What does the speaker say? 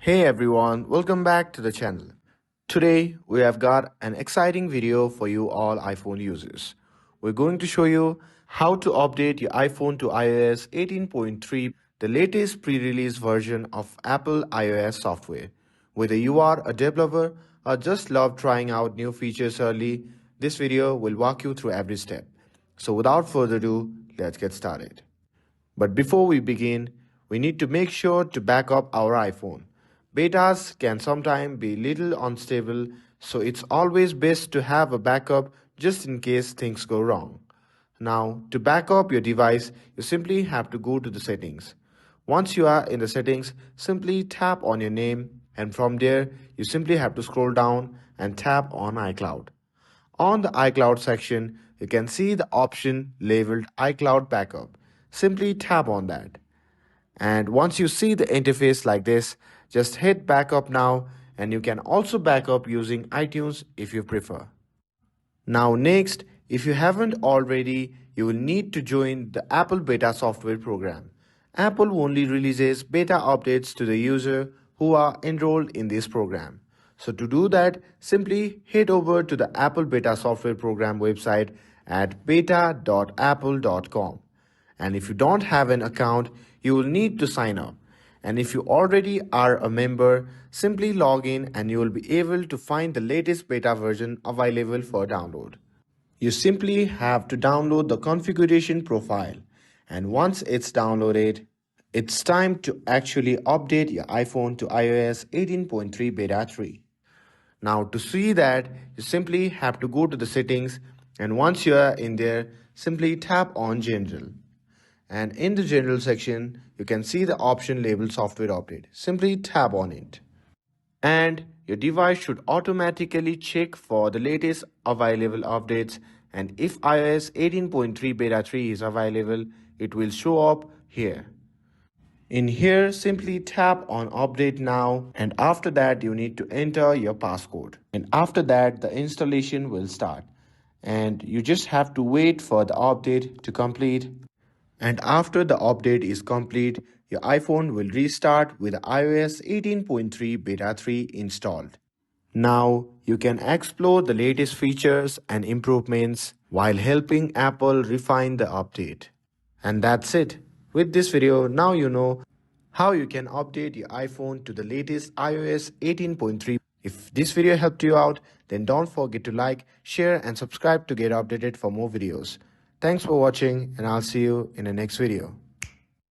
Hey everyone, welcome back to the channel. Today we have got an exciting video for you all iPhone users. We're going to show you how to update your iPhone to iOS 18.3, the latest pre-release version of Apple iOS software. Whether you are a developer or just love trying out new features early, this video will walk you through every step. So without further ado, let's get started. But before we begin, we need to make sure to back up our iPhone. Betas can sometimes be little unstable, so it's always best to have a backup just in case things go wrong. Now, to back up your device, you simply have to go to the settings. Once you are in the settings, simply tap on your name, and from there, you simply have to scroll down and tap on iCloud. On the iCloud section, you can see the option labeled iCloud Backup. Simply tap on that. And once you see the interface like this, just hit Backup now, and you can also backup using iTunes if you prefer. Now next, if you haven't already, you will need to join the Apple Beta software program. Apple only releases beta updates to the user who are enrolled in this program. So to do that, simply head over to the Apple Beta software program website at beta.apple.com. And if you don't have an account, you will need to sign up. And if you already are a member, simply log in and you will be able to find the latest beta version available for download. You simply have to download the configuration profile, and once it's downloaded, it's time to actually update your iPhone to iOS 18.3 Beta 3. Now to see that, you simply have to go to the settings, and once you are in there, simply tap on General. And in the General section, you can see the option labeled Software Update. Simply tap on it. And your device should automatically check for the latest available updates, and if iOS 18.3 Beta 3 is available, it will show up here. In here, simply tap on Update Now, and after that you need to enter your passcode. And after that the installation will start, and you just have to wait for the update to complete. And after the update is complete, your iPhone will restart with iOS 18.3 Beta 3 installed. Now you can explore the latest features and improvements while helping Apple refine the update. And that's it. With this video, now you know how you can update your iPhone to the latest iOS 18.3. If this video helped you out, then don't forget to like, share and subscribe to get updated for more videos. Thanks for watching, and I'll see you in the next video.